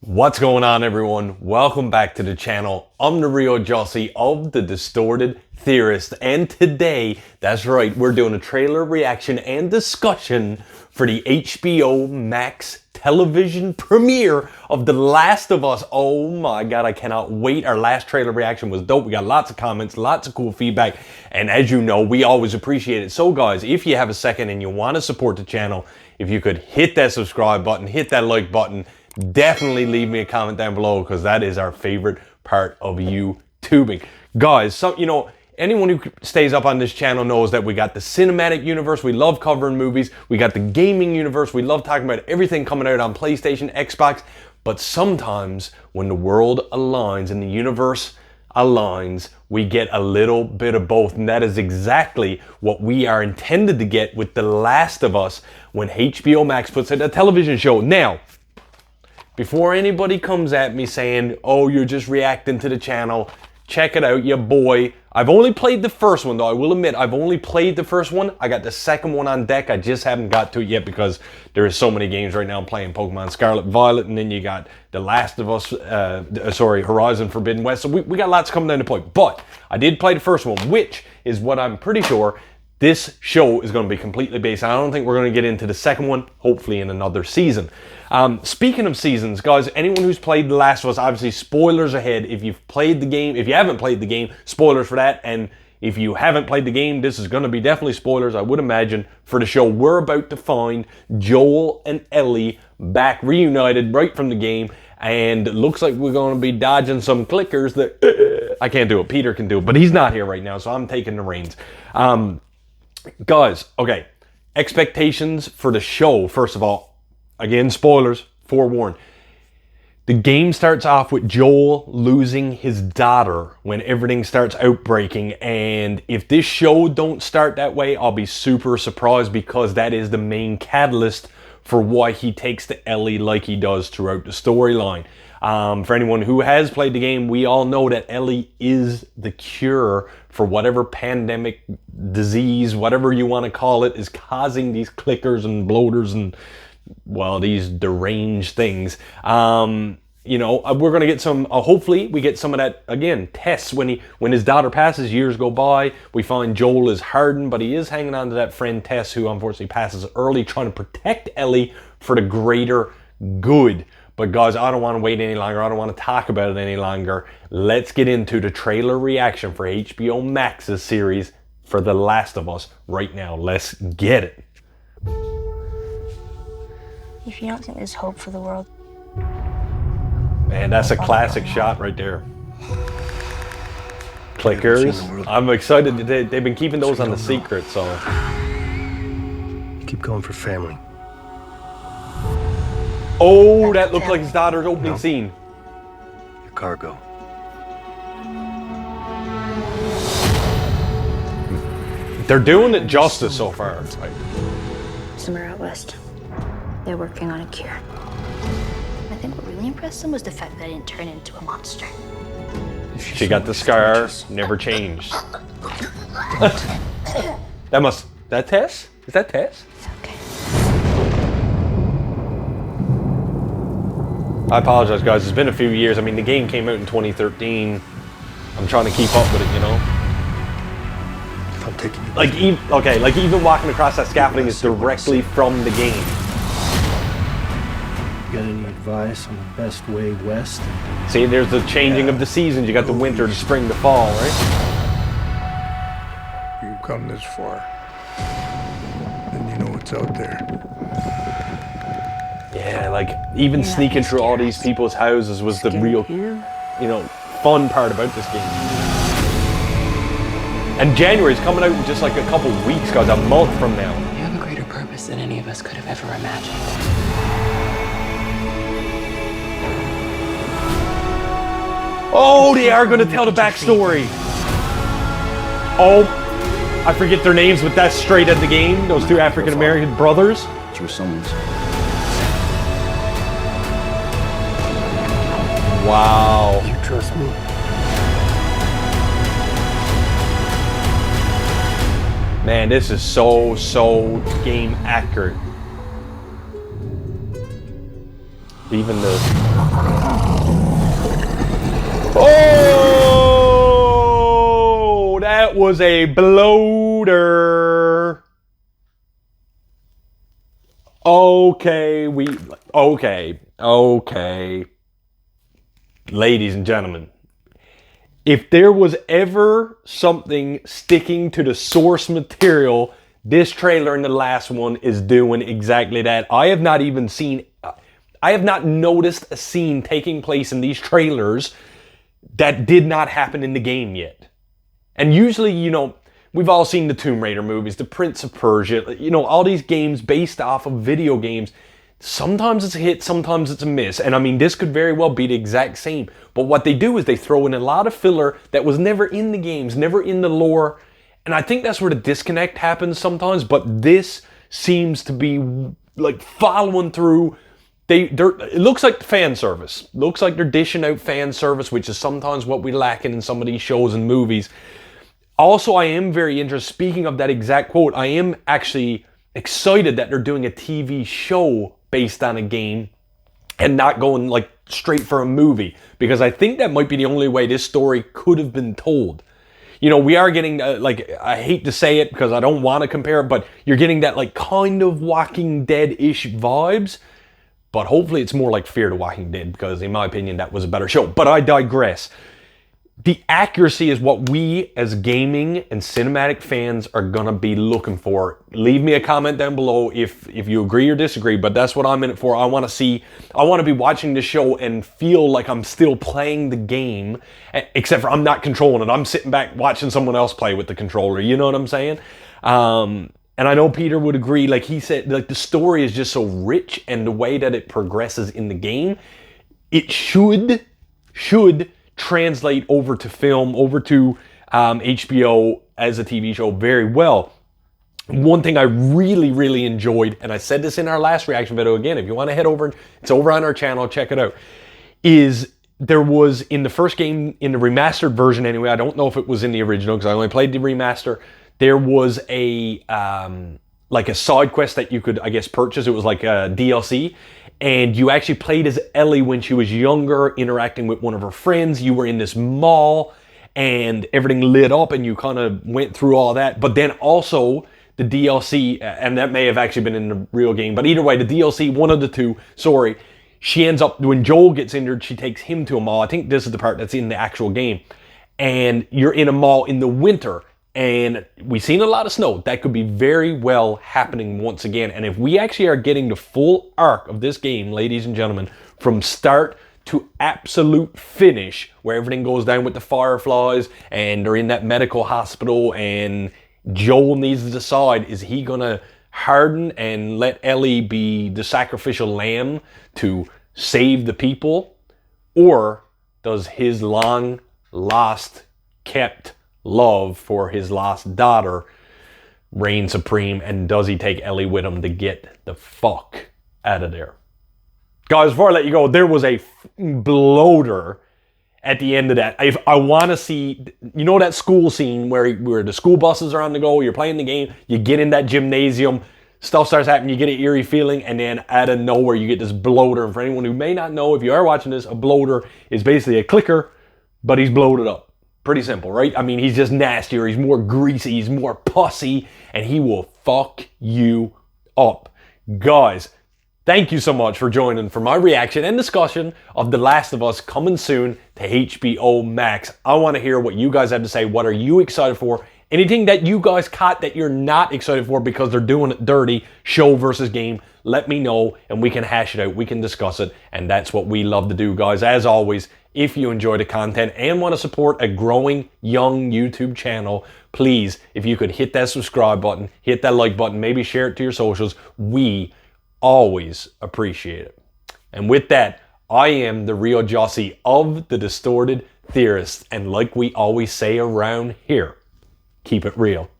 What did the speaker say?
What's going on, everyone? Welcome back to the channel. I'm the real Jussy of the Distorted Theorist, and today, that's right, we're doing a trailer reaction and discussion for the HBO Max television premiere of The Last of Us. Oh my god, I cannot wait. Our last trailer reaction was dope. We got lots of comments, lots of cool feedback, and as you know, we always appreciate it. So guys, if you have a second and you want to support the channel, if you could hit that subscribe button, hit that like button, definitely leave me a comment down below, because that is our favorite part of YouTubing. Guys, so you know, anyone who stays up on this channel knows that we got the cinematic universe, we love covering movies, we got the gaming universe, we love talking about everything coming out on PlayStation, Xbox, but sometimes when the world aligns and the universe aligns, we get a little bit of both, and that is exactly what we are intended to get with The Last of Us when HBO Max puts out a television show. Now, before anybody comes at me saying, oh, you're just reacting to the channel, check it out, your boy. I've only played the first one, though. I will admit, I've only played the first one. I got the second one on deck. I just haven't got to it yet because there are so many games right now. I'm playing Pokemon Scarlet Violet, and then you got The Last of Us, Horizon Forbidden West. So we got lots coming down the pipe. But I did play the first one, which is what I'm pretty sure this show is going to be completely based on. I don't think we're going to get into the second one, hopefully in another season. Speaking of seasons, guys, anyone who's played The Last of Us, obviously spoilers ahead. If you've played the game, if you haven't played the game, spoilers for that. And if you haven't played the game, this is going to be definitely spoilers, I would imagine, for the show. We're about to find Joel and Ellie back reunited right from the game. And it looks like we're going to be dodging some clickers that I can't do it. Peter can do it, but he's not here right now, so I'm taking the reins. Guys, okay, expectations for the show. First of all, again, spoilers, forewarned. The game starts off with Joel losing his daughter when everything starts outbreaking, and if this show don't start that way, I'll be super surprised, because that is the main catalyst for why he takes to Ellie like he does throughout the storyline. For anyone who has played the game, we all know that Ellie is the cure for whatever pandemic disease, whatever you want to call it, is causing these clickers and bloaters and, well, these deranged things. You know, we're going to get some, hopefully we get some of that, again, tests when his daughter passes, years go by, we find Joel is hardened, but he is hanging on to that friend Tess, who unfortunately passes early, trying to protect Ellie for the greater good. But guys, I don't want to wait any longer. I don't want to talk about it any longer. Let's get into the trailer reaction for HBO Max's series for The Last of Us right now. Let's get it. If you don't think there's hope for the world. Man, that's a classic shot right there. Clickers. I'm excited. They've been keeping those on the secret, so. Keep going for family. Oh, that looked like his daughter's opening scene. Your cargo. They're doing it justice so far. Somewhere out west. They're working on a cure. I think what really impressed them was the fact that I didn't turn into a monster. She got the scar, never changed. That Tess? Is that Tess? Okay. I apologize, guys. It's been a few years. I mean, the game came out in 2013. I'm trying to keep up with it, you know? I'm taking you. Like, even walking across that scaffolding is directly from the game. You got any advice on the best way west? See, there's the changing of the seasons. You got the winter, the spring, the fall, right? You've come this far, and you know what's out there. Yeah, like, even sneaking through all these people's houses was the real, you know, fun part about this game. And January's coming out in just like a couple weeks, guys, a month from now. You have a greater purpose than any of us could have ever imagined. Oh, they are going to tell the backstory. Oh, I forget their names, but that's straight out of the game. Those two African-American brothers. You were someone's. Wow. You trust me? Man, this is so game accurate. Even the... Oh! That was a bloater. Okay, okay. Ladies and gentlemen, if there was ever something sticking to the source material, this trailer and the last one is doing exactly that. I have not noticed a scene taking place in these trailers that did not happen in the game yet. And usually, you know, we've all seen the Tomb Raider movies, the Prince of Persia, you know, all these games based off of video games. Sometimes it's a hit, sometimes it's a miss. And I mean, this could very well be the exact same. But what they do is they throw in a lot of filler that was never in the games, never in the lore. And I think that's where the disconnect happens sometimes. But this seems to be like following through. It looks like fan service. Looks like they're dishing out fan service, which is sometimes what we lack in some of these shows and movies. Also, I am very interested, speaking of that exact quote, I am actually excited that they're doing a TV show based on a game and not going like straight for a movie, because I think that might be the only way this story could have been told. You know, we are getting, like, I hate to say it because I don't want to compare it, but you're getting that like kind of Walking Dead-ish vibes. But hopefully it's more like Fear the Walking Dead, because in my opinion, that was a better show. But I digress. The accuracy is what we as gaming and cinematic fans are going to be looking for. Leave me a comment down below if you agree or disagree, but that's what I'm in it for. I want to be watching the show and feel like I'm still playing the game, except for I'm not controlling it. I'm sitting back watching someone else play with the controller. You know what I'm saying? And I know Peter would agree, like he said, like the story is just so rich, and the way that it progresses in the game, it should translate over to film, over to HBO as a TV show very well. One thing I really, really enjoyed, and I said this in our last reaction video again, if you want to head over, it's over on our channel, check it out, is there was in the first game, in the remastered version anyway, I don't know if it was in the original because I only played the remaster, there was a like a side quest that you could, I guess, purchase. It was like a DLC, and you actually played as Ellie when she was younger, interacting with one of her friends. You were in this mall, and everything lit up, and you kind of went through all that. But then also the DLC, and that may have actually been in the real game, but either way, the DLC, one of the two, sorry, she ends up, when Joel gets injured, she takes him to a mall. I think this is the part that's in the actual game. And you're in a mall in the winter, and we've seen a lot of snow. That could be very well happening once again. And if we actually are getting the full arc of this game, ladies and gentlemen, from start to absolute finish, where everything goes down with the fireflies, and they're in that medical hospital, and Joel needs to decide, is he gonna harden and let Ellie be the sacrificial lamb to save the people? Or does his long lost, kept love for his lost daughter reign supreme, and does he take Ellie with him to get the fuck out of there? Guys, before I let you go, there was a bloater at the end of that. If I want to see, you know, that school scene where the school buses are on the go, you're playing the game, you get in that gymnasium, stuff starts happening, you get an eerie feeling, and then out of nowhere you get this bloater. And for anyone who may not know, if you are watching this, a bloater is basically a clicker, but he's bloated up. Pretty simple, right? I mean, he's just nastier, he's more greasy, he's more pussy, and he will fuck you up. Guys, thank you so much for joining for my reaction and discussion of The Last of Us, coming soon to HBO Max. I want to hear what you guys have to say. What are you excited for? Anything that you guys caught that you're not excited for because they're doing it dirty, show versus game, let me know and we can hash it out. We can discuss it, and that's what we love to do, guys. As always, if you enjoy the content and want to support a growing young YouTube channel, please, if you could hit that subscribe button, hit that like button, maybe share it to your socials. We always appreciate it. And with that, I am the real Jussy of the Distorted Theorists, and like we always say around here, keep it real.